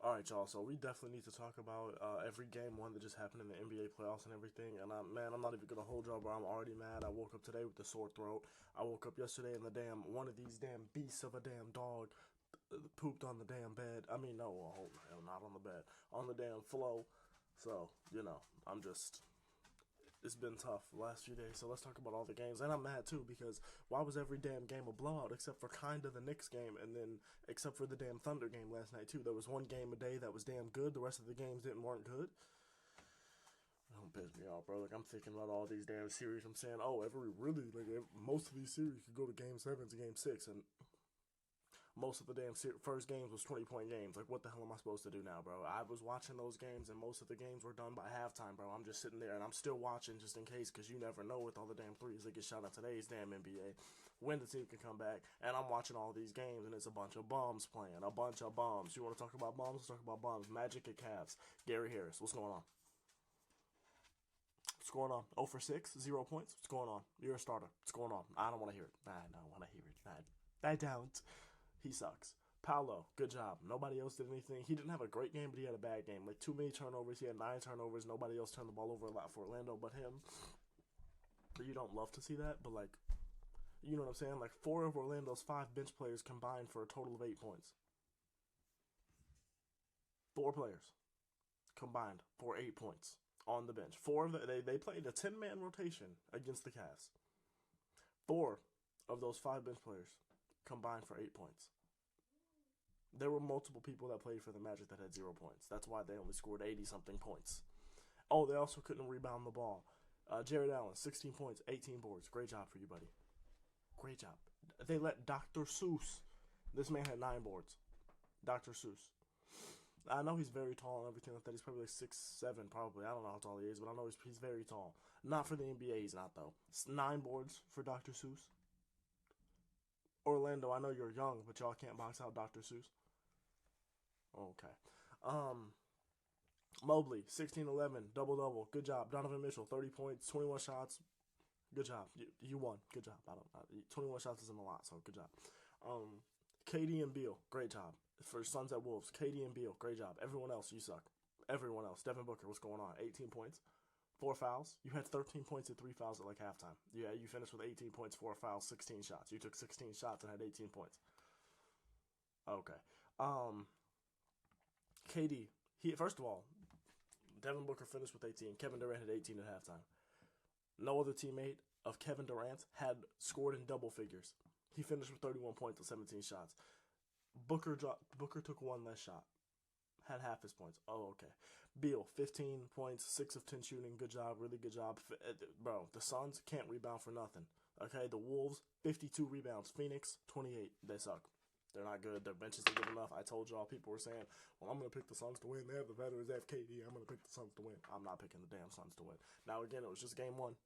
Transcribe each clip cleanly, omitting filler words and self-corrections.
All right, y'all. So we definitely need to talk about every game one that just happened in the NBA playoffs and everything. And man, I'm not even gonna hold y'all, bro. I'm already mad. I woke up today with a sore throat. I woke up yesterday and the damn one of these damn beasts of a damn dog pooped on the damn bed. I mean, no, oh, hell, not on the bed, on the damn floor. So I'm just it's been tough the last few days. So let's talk about all the games. And I'm mad too because why was every damn game a blowout except for kind of the Knicks game and then except for the damn Thunder game last night too. There was one game a day that was damn good. The rest of the games didn't weren't good. Don't piss me off, bro. Like I'm thinking about all these damn series. I'm saying, oh, most of these series could go to game seven to game six, and most of the damn first games was 20-point games. Like, what the hell am I supposed to do now, bro? I was watching those games, and most of the games were done by halftime, bro. I'm just sitting there, and I'm still watching just in case, because you never know with all the damn threes that get shot at today's damn NBA when the team can come back. And I'm watching all these games, and it's a bunch of bums playing. A bunch of bums. You want to talk about bums? Let's talk about bums. Magic at Cavs. Gary Harris. What's going on? What's going on? 0 for 6, 0 points. What's going on? You're a starter. What's going on? I don't want to hear it. I don't want to hear it. I don't. He sucks. Paolo, good job. Nobody else did anything. He didn't have a great game, but he had a bad game. Like too many turnovers. He had 9 turnovers. Nobody else turned the ball over a lot for Orlando but him. You don't love to see that, but like, you know what I'm saying? Like 4 of Orlando's 5 bench players combined for a total of 8 points. 4 players combined for 8 points on the bench. They played a 10-man rotation against the Cavs. 4 of those 5 bench players combined for 8 points. There were multiple people that played for the Magic that had 0 points. That's why they only scored 80 something points. Oh, they also couldn't rebound the ball. Jared Allen, 16 points, 18 boards. Great job for you, buddy. Great job. They let Dr. Seuss. This man had 9 boards. Dr. Seuss. I know he's very tall and everything like that. He's probably like 6'7", probably. I don't know how tall he is, but I know he's very tall. Not for the NBA, he's not, though. 9 boards for Dr. Seuss. Orlando, I know you're young, but y'all can't box out Dr. Seuss. Okay. Um, Mobley, 16-11, double-double. Good job. Donovan Mitchell, 30 points, 21 shots. Good job. You won. Good job. 21 shots isn't a lot, so good job. KD and Beal, great job. For Suns at Wolves, KD and Beal, great job. Everyone else, you suck. Everyone else. Devin Booker, what's going on? 18 points, 4 fouls. You had 13 points and 3 fouls at like halftime. Yeah, you finished with 18 points, 4 fouls, 16 shots. You took 16 shots and had 18 points. Okay. Um, KD, first of all, Devin Booker finished with 18. Kevin Durant had 18 at halftime. No other teammate of Kevin Durant had scored in double figures. He finished with 31 points and 17 shots. Booker took 1 less shot. Had half his points. Oh, okay. Beal, 15 points, 6 of 10 shooting. Good job, really good job. Bro, the Suns can't rebound for nothing. Okay, the Wolves, 52 rebounds. Phoenix, 28. They suck. They're not good. Their benches are good enough. I told y'all, people were saying, well, I'm going to pick the Suns to win. They have the veterans, they have KD. I'm going to pick the Suns to win. I'm not picking the damn Suns to win. Now, again, it was just game one.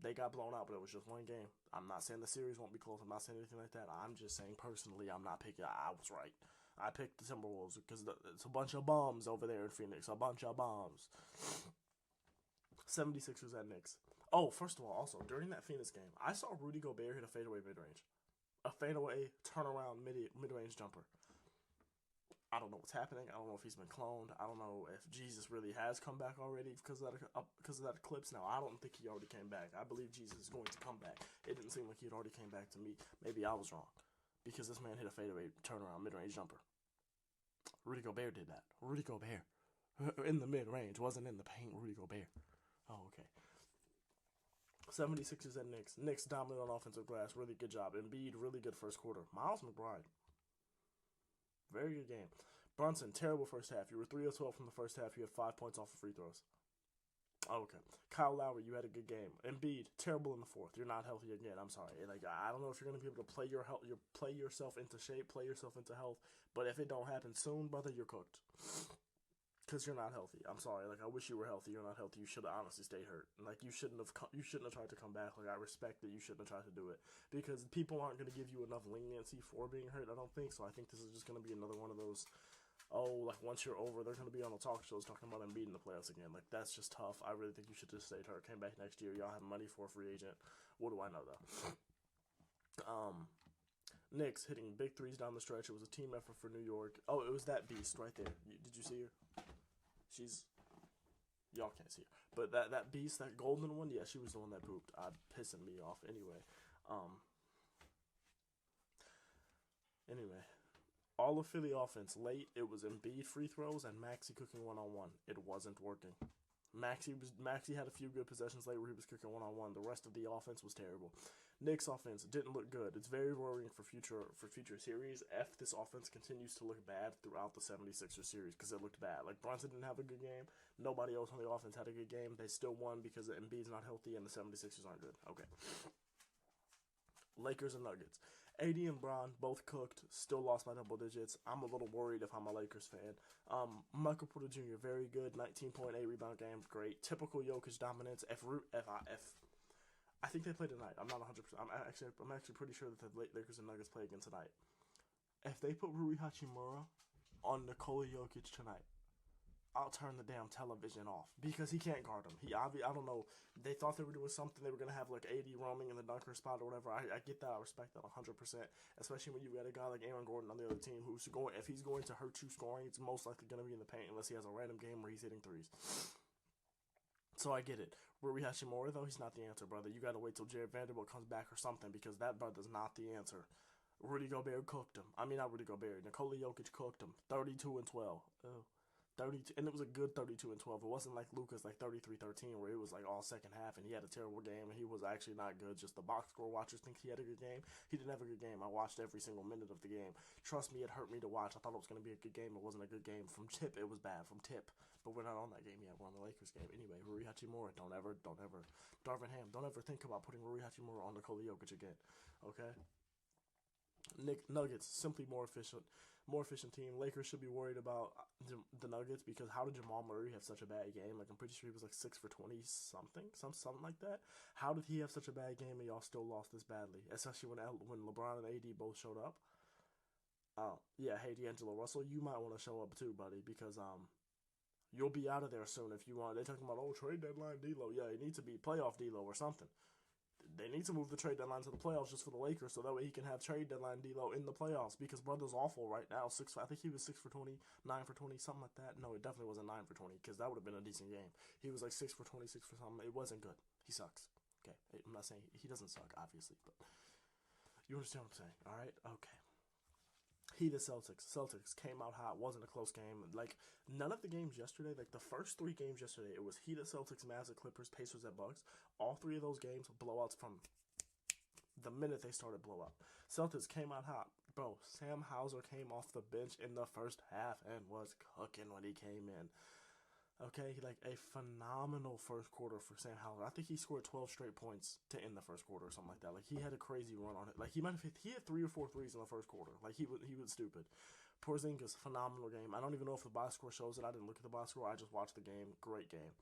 They got blown out, but it was just one game. I'm not saying the series won't be close. I'm not saying anything like that. I'm just saying personally, I'm not picking. I was right. I picked the Timberwolves because it's a bunch of bombs over there in Phoenix. A bunch of bombs. 76ers at Knicks. Oh, first of all, also, during that Phoenix game, I saw Rudy Gobert hit a fadeaway mid-range. A fadeaway turnaround mid-range jumper. I don't know what's happening. I don't know if he's been cloned. I don't know if Jesus really has come back already because of that eclipse. Now, I don't think he already came back. I believe Jesus is going to come back. It didn't seem like he had already came back to me. Maybe I was wrong because this man hit a fadeaway turnaround mid-range jumper. Rudy Gobert did that. Rudy Gobert. In the mid-range. Wasn't in the paint. Rudy Gobert. Oh, okay. 76ers at Knicks. Knicks dominant on offensive glass. Really good job. Embiid, really good first quarter. Miles McBride. Very good game. Brunson, terrible first half. You were 3 of 12 from the first half. You had 5 points off of free throws. Okay. Kyle Lowry, you had a good game. Embiid, terrible in the fourth. You're not healthy again. I'm sorry. Like I don't know if you're gonna be able to play yourself into shape, play yourself into health. But if it don't happen soon, brother, you're cooked. Because you're not healthy. I'm sorry. Like I wish you were healthy. You're not healthy. You should have honestly stayed hurt. Like you shouldn't have tried to come back. Like I respect that you shouldn't have tried to do it because people aren't going to give you enough leniency for being hurt. I don't think so. I think this is just going to be another one of those. Oh, like once you're over, they're going to be on the talk shows talking about Embiid in the playoffs again. Like that's just tough. I really think you should just stay hurt. Came back next year. Y'all have money for a free agent. What do I know though? Knicks hitting big threes down the stretch. It was a team effort for New York. Oh, it was that beast right there. Did you see her? She's y'all can't see her, but that beast, that golden one, yeah, she was the one that pooped. Pissing me off. Um, anyway, all of Philly offense late. It was Embiid free throws and Maxey cooking 1-on-1. It wasn't working. Maxey had a few good possessions late where he was cooking 1-on-1. The rest of the offense was terrible. Knicks offense didn't look good. It's very worrying for future series. If this offense continues to look bad throughout the 76ers series, because it looked bad. Like, Brunson didn't have a good game. Nobody else on the offense had a good game. They still won because Embiid's not healthy and the 76ers aren't good. Okay. Lakers and Nuggets. AD and Bron both cooked, still lost by double digits. I'm a little worried if I'm a Lakers fan. Michael Porter Jr. very good, 19.8 rebound game, great. Typical Jokic dominance. I think they play tonight. I'm not 100%. I'm actually pretty sure that the Lakers and Nuggets play again tonight. If they put Rui Hachimura on Nikola Jokic tonight, I'll turn the damn television off because he can't guard him. I don't know. They thought they were doing something. They were going to have like AD roaming in the dunker spot or whatever. I get that. I respect that 100%. Especially when you got a guy like Aaron Gordon on the other team who's going. If he's going to hurt you scoring, it's most likely going to be in the paint unless he has a random game where he's hitting threes. So I get it. Rui Hachimura, though, he's not the answer, brother. You got to wait till Jared Vanderbilt comes back or something because that brother's not the answer. Rudy Gobert cooked him. I mean, not Rudy Gobert. Nikola Jokic cooked him. 32-12. Oh. 32, and it was a good 32-12. It wasn't like Luka's like 33-13 where it was like all second half and he had a terrible game and he was actually not good. Just the box score watchers think he had a good game. He didn't have a good game. I watched every single minute of the game. Trust me, it hurt me to watch. I thought it was going to be a good game. It wasn't a good game. From tip, it was bad. From tip. But we're not on that game yet. We're on the Lakers game. Anyway, Rui Hachimura, don't ever. Darvin Ham, don't ever think about putting Rui Hachimura on Nikola Jokic again. Okay? Nuggets, simply more efficient team. Lakers should be worried about the Nuggets because how did Jamal Murray have such a bad game? Like, I'm pretty sure he was like 6 for 20 something like that. How did he have such a bad game and y'all still lost this badly? Especially when LeBron and AD both showed up. Oh yeah, hey D'Angelo Russell, you might want to show up too, buddy, because you'll be out of there soon if you want. They're talking about trade deadline D'Lo. Yeah, it needs to be playoff D'Lo or something. They need to move the trade deadline to the playoffs just for the Lakers, so that way he can have trade deadline D'Lo in the playoffs. Because brother's awful right now. I think he was 6 for 20, 9 for 20, something like that. No, it definitely wasn't 9 for 20 because that would have been a decent game. He was like 6 for 20, 6 for something. It wasn't good. He sucks. Okay, I'm not saying he doesn't suck, obviously, but you understand what I'm saying. All right, okay. The Celtics came out hot. Wasn't a close game. Like, none of the games yesterday, like the first 3 games yesterday, it was the Celtics, Mavs at Clippers, Pacers at Bucks. All 3 of those games blowouts from the minute they started blowout. Celtics came out hot. Bro, Sam Hauser came off the bench in the first half and was cooking when he came in. Okay, like a phenomenal first quarter for Sam Hauser. I think he scored 12 straight points to end the first quarter or something like that. Like, he had a crazy run on it. Like, he had 3 or 4 threes in the first quarter. Like, he was stupid. Porzingis, phenomenal game. I don't even know if the box score shows it. I didn't look at the box score. I just watched the game. Great game.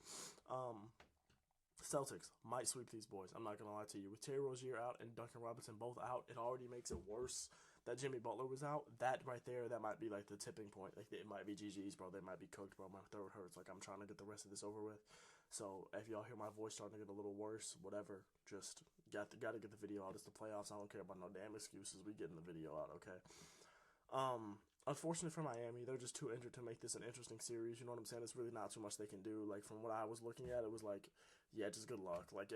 Celtics might sweep these boys. I'm not gonna lie to you. With Terry Rozier out and Duncan Robinson both out, it already makes it worse that Jimmy Butler was out. That right there, that might be like the tipping point. Like, it might be GG's, bro. They might be cooked, bro. My throat hurts. Like, I'm trying to get the rest of this over with. So if y'all hear my voice starting to get a little worse, whatever, just got to get the video out. It's the playoffs. I don't care about no damn excuses. We getting the video out, okay? Unfortunately for Miami, they're just too injured to make this an interesting series. You know what I'm saying? It's really not too much they can do. Like, from what I was looking at, it was like, yeah, just good luck. Like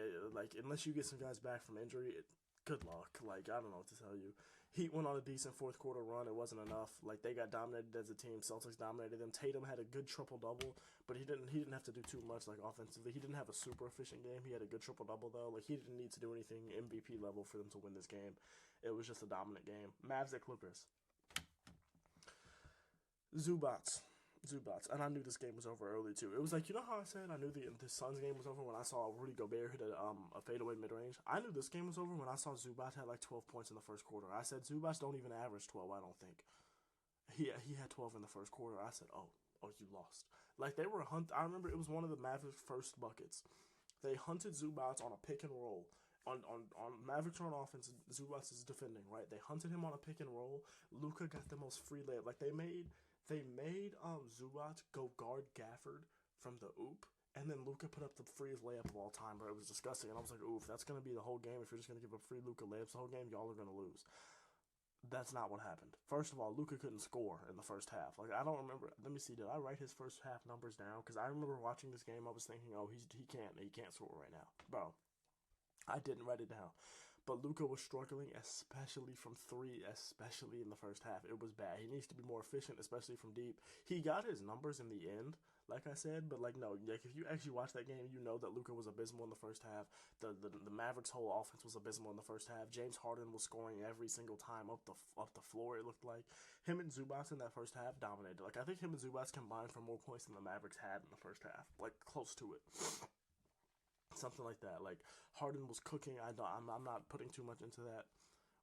unless you get some guys back from injury, good luck. Like, I don't know what to tell you. Heat went on a decent fourth quarter run. It wasn't enough. Like, they got dominated as a team. Celtics dominated them. Tatum had a good triple-double, but he didn't have to do too much, like, offensively. He didn't have a super efficient game. He had a good triple-double, though. Like, he didn't need to do anything MVP level for them to win this game. It was just a dominant game. Mavs at Clippers. Zubats. And I knew this game was over early, too. It was like, you know how I said I knew the Suns game was over when I saw Rudy Gobert hit a fadeaway mid-range? I knew this game was over when I saw Zubats had like 12 points in the first quarter. I said, Zubats don't even average 12, I don't think. He had 12 in the first quarter. I said, oh, you lost. Like, they were I remember it was one of the Mavericks' first buckets. They hunted Zubats on a pick and roll. On Mavericks are on offense, Zubats is defending, right? They hunted him on a pick and roll. Luka got the most free layup. Like, they made Zubac go guard Gafford from the oop, and then Luka put up the freest layup of all time, bro. It was disgusting, and I was like, oof, that's going to be the whole game. If you're just going to give up free Luka layups the whole game, y'all are going to lose. That's not what happened. First of all, Luka couldn't score in the first half. Like I don't remember. Let me see. Did I write his first half numbers down? Because I remember watching this game. I was thinking, oh, he can't score right now, bro. I didn't write it down. But Luka was struggling, especially from three, especially in the first half. It was bad. He needs to be more efficient, especially from deep. He got his numbers in the end, like I said, but like no, like if you actually watch that game, you know that Luka was abysmal in the first half. The Mavericks' whole offense was abysmal in the first half. James Harden was scoring every single time up the floor. It looked like him and Zubats in that first half dominated. Like I think him and Zubats combined for more points than the Mavericks had in the first half, like close to it. Something like that. Like Harden was cooking. I'm not putting too much into that.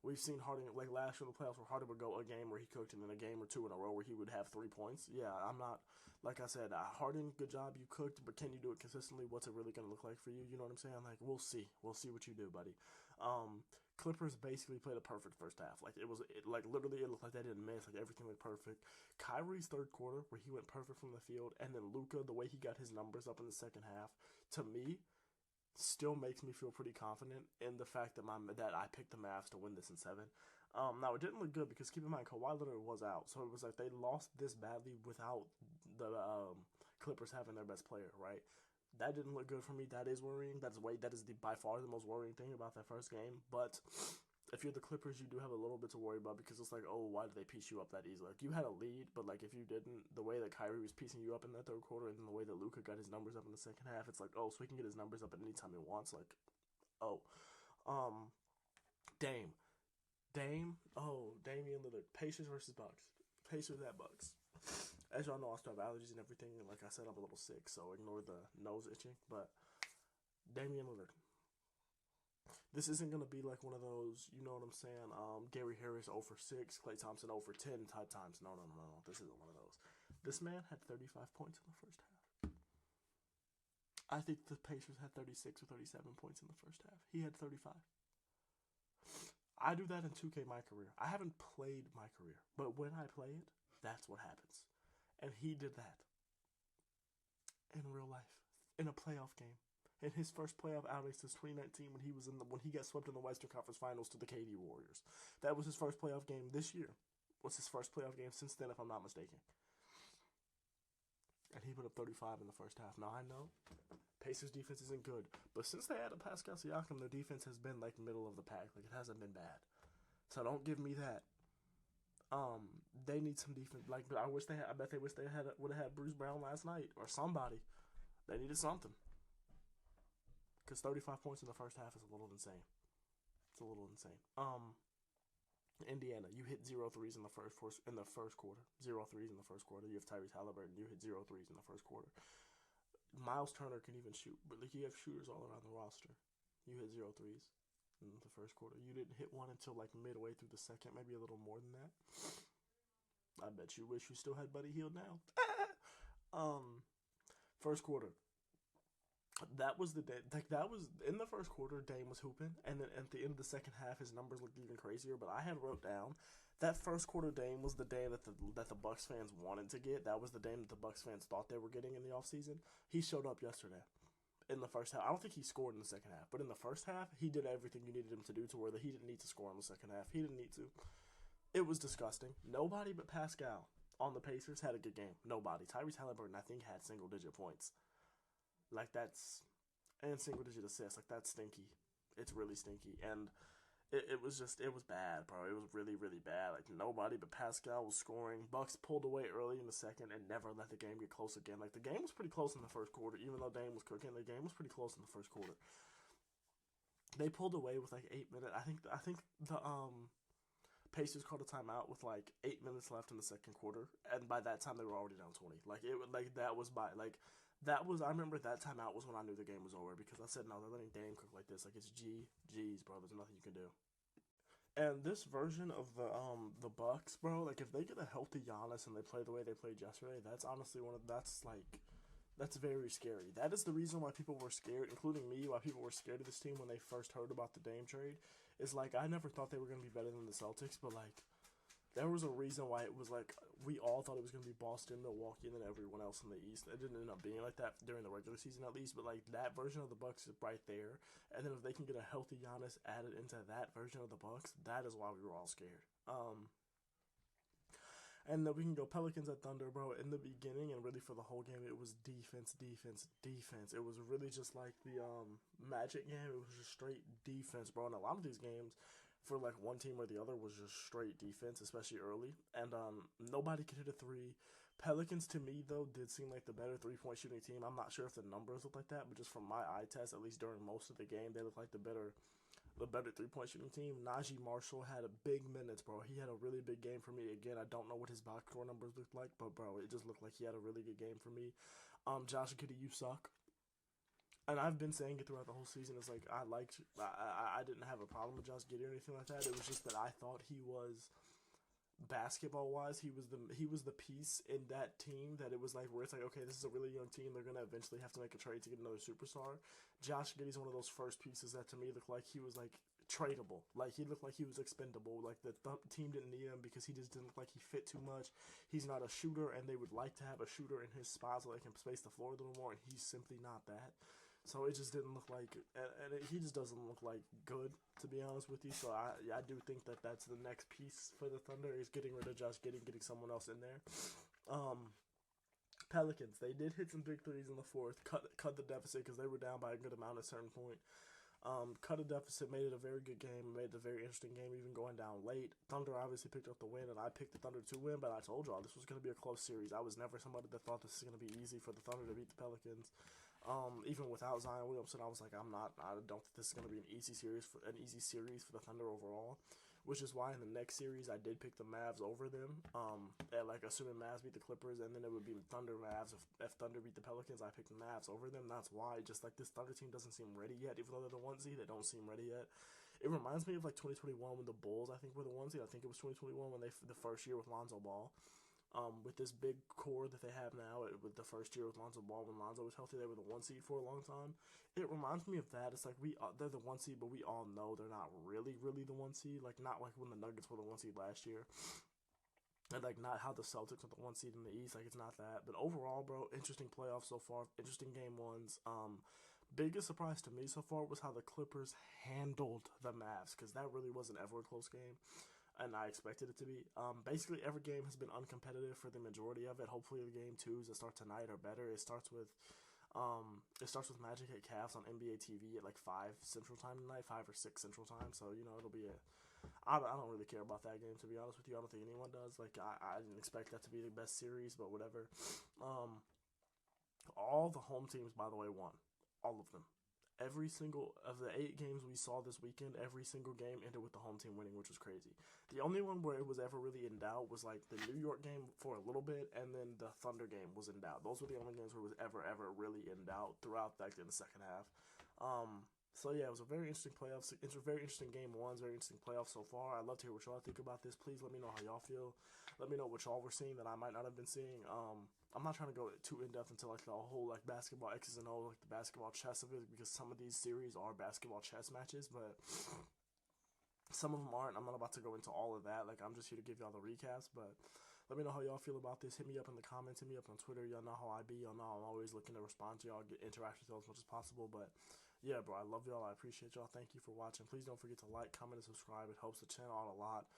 We've seen Harden like last year in the playoffs where Harden would go a game where he cooked, and then a game or two in a row where he would have 3 points. Yeah, I'm not like I said. Harden, good job, you cooked, but can you do it consistently? What's it really gonna look like for you? You know what I'm saying? Like we'll see. We'll see what you do, buddy. Clippers basically played a perfect first half. Like literally it looked like they didn't miss. Like everything looked perfect. Kyrie's third quarter where he went perfect from the field, and then Luka the way he got his numbers up in the second half. To me, still makes me feel pretty confident in the fact that I picked the Mavs to win this in seven. Now it didn't look good because keep in mind Kawhi Leonard was out, so it was like they lost this badly without the Clippers having their best player, right? That didn't look good for me. That is worrying. That is by far the most worrying thing about that first game. But if you're the Clippers, you do have a little bit to worry about because it's like, oh, why did they piece you up that easily? Like you had a lead, but like if you didn't, the way that Kyrie was piecing you up in that third quarter, and then the way that Luka got his numbers up in the second half, it's like, oh, so he can get his numbers up at any time he wants. Like, oh, um, Dame, Damian Lillard, Pacers versus Bucks, Pacers at Bucks. As y'all know, I still have allergies and everything, and like I said, I'm a little sick, so ignore the nose itching. But Damian Lillard, this isn't gonna be like one of those, you know what I'm saying? Gary Harris 0 for 6, Klay Thompson 0 for 10 type times. No, no, no, no. This isn't one of those. This man had 35 points in the first half. I think the Pacers had 36 or 37 points in the first half. He had 35. I do that in 2K my career. I haven't played my career, but when I play it, that's what happens. And he did that in real life, in a playoff game. In his first playoff outing since 2019, when he got swept in the Western Conference Finals to the KD Warriors, that was his first playoff game this year. Was his first playoff game since then, if I'm not mistaken. And he put up 35 in the first half. Now I know Pacers defense isn't good, but since they added Pascal Siakam, their defense has been like middle of the pack. Like it hasn't been bad. So don't give me that. They need some defense. Like, but I bet they wish they would have had Bruce Brown last night or somebody. They needed something. Because 35 points in the first half is a little insane. It's a little insane. Indiana, you hit 0 threes in the first quarter. 0 threes in the first quarter. You have Tyrese Halliburton. You hit 0 threes in the first quarter. Miles Turner can even shoot, but like you have shooters all around the roster. You hit 0 threes in the first quarter. You didn't hit one until like midway through the second, maybe a little more than that. I bet you wish you still had Buddy Hield now. First quarter. That was the day. Like that was in the first quarter. Dame was hooping, and then at the end of the second half, his numbers looked even crazier. But I had wrote down that first quarter Dame was the Dame that the Bucks fans wanted to get. That was the Dame that the Bucks fans thought they were getting in the offseason. He showed up yesterday in the first half. I don't think he scored in the second half, but in the first half, he did everything you needed him to do to where that he didn't need to score in the second half. He didn't need to. It was disgusting. Nobody but Pascal on the Pacers had a good game. Nobody. Tyrese Halliburton, I think, had single-digit points. Like that's and single-digit assists. Like that's stinky. It's really stinky. And it was bad, bro. It was really, really bad. Like nobody but Pascal was scoring. Bucks pulled away early in the second and never let the game get close again. Like the game was pretty close in the first quarter, even though Dame was cooking. The game was pretty close in the first quarter. They pulled away with like 8 minutes. I think the Pacers called a timeout with like 8 minutes left in the second quarter, and by that time they were already down 20. Like it like that was by like that was I remember that timeout was when I knew the game was over because I said no, they're letting Dame cook like this. Like it's G's, bro. There's nothing you can do. And this version of the Bucks, bro, like if they get a healthy Giannis and they play the way they played yesterday, that's honestly that's very scary. That is the reason why people were scared, including me, why people were scared of this team when they first heard about the Dame trade. Is like I never thought they were gonna be better than the Celtics, but like There was a reason why it was like we all thought it was going to be Boston, Milwaukee, and then everyone else in the East. It didn't end up being like that during the regular season, at least. But like that version of the Bucks is right there, and then if they can get a healthy Giannis added into that version of the Bucks, that is why we were all scared. And then we can go Pelicans at Thunder, bro. In the beginning and really for the whole game, it was defense, defense, defense. It was really just like the Magic game. It was just straight defense, bro. And a lot of these games, for like one team or the other, was just straight defense, especially early. And nobody could hit a three. Pelicans to me though did seem like the better 3-point shooting team. I'm not sure if the numbers look like that, but just from my eye test, at least during most of the game, they look like the better 3-point shooting team. Najee Marshall had a big minutes, bro. He had a really big game for me. Again, I don't know what his backcourt numbers looked like, but bro, it just looked like he had a really good game for me. Josh Giddey, you suck. And I've been saying it throughout the whole season. It's like I didn't have a problem with Josh Giddey or anything like that. It was just that I thought he was basketball wise, he was the piece in that team that it was like where it's like, okay, this is a really young team. They're gonna eventually have to make a trade to get another superstar. Josh Giddey's one of those first pieces that to me looked like he was like tradable. Like he looked like he was expendable. Like the team didn't need him because he just didn't look like he fit too much. He's not a shooter, and they would like to have a shooter in his spot so they can space the floor a little more, and he's simply not that. So it just didn't look like, he just doesn't look like good, to be honest with you. So I do think that that's the next piece for the Thunder is getting rid of Josh Giddey, getting someone else in there. Um, Pelicans, they did hit some big threes in the fourth, cut the deficit because they were down by a good amount at a certain point. Cut a deficit, made it a very good game, made it a very interesting game, even going down late. Thunder obviously picked up the win, and I picked the Thunder to win, but I told y'all this was going to be a close series. I was never somebody that thought this was going to be easy for the Thunder to beat the Pelicans. Even without Zion Williamson, I was like, I don't think this is going to be an easy series for the Thunder overall. Which is why in the next series I did pick the Mavs over them. And like assuming Mavs beat the Clippers, and then it would be Thunder Mavs. If Thunder beat the Pelicans, I picked the Mavs over them. That's why. Just like this Thunder team doesn't seem ready yet, even though they're the one seed, they don't seem ready yet. It reminds me of like 2021 when the Bulls I think were the one seed. I think it was 2021 when the first year with Lonzo Ball. With this big core that they have now, with the first year with Lonzo Ball when Lonzo was healthy, they were the one seed for a long time. It reminds me of that. It's like they're the one seed, but we all know they're not really the one seed. Like not like when the Nuggets were the one seed last year, and like not how the Celtics were the one seed in the East. Like it's not that. But overall, bro, interesting playoffs so far. Interesting game ones. Biggest surprise to me so far was how the Clippers handled the Mavs, because that really wasn't ever a close game, and I expected it to be. Basically, every game has been uncompetitive for the majority of it. Hopefully, the game twos that start tonight are better. It starts with Magic at Cavs on NBA TV at like 5 Central Time tonight, 5 or 6 Central Time. So it'll be a. I don't really care about that game, to be honest with you. I don't think anyone does. Like I didn't expect that to be the best series, but whatever. All the home teams, by the way, won. All of them. Every single of the 8 games we saw this weekend, every single game ended with the home team winning, which was crazy. The only one where it was ever really in doubt was like the New York game for a little bit, and then the Thunder game was in doubt. Those were the only games where it was ever really in doubt throughout like in the second half. So yeah, it was a very interesting playoffs. It's a very interesting game ones, very interesting playoffs so far. I'd love to hear what y'all think about this. Please let me know how y'all feel. Let me know what y'all were seeing that I might not have been seeing. I'm not trying to go too in depth into like the whole like basketball X's and O's, like the basketball chess of it, because some of these series are basketball chess matches, but some of them aren't. I'm not about to go into all of that. Like I'm just here to give y'all the recaps, but let me know how y'all feel about this. Hit me up in the comments. Hit me up on Twitter. Y'all know how I be. Y'all know I'm always looking to respond to y'all, interact with y'all as much as possible. But yeah, bro, I love y'all. I appreciate y'all. Thank you for watching. Please don't forget to like, comment, and subscribe. It helps the channel out a lot.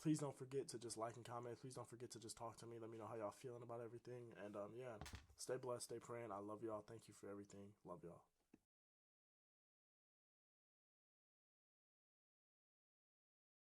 Please don't forget to just like and comment. Please don't forget to just talk to me. Let me know how y'all feeling about everything. And yeah, stay blessed, stay praying. I love y'all. Thank you for everything. Love y'all.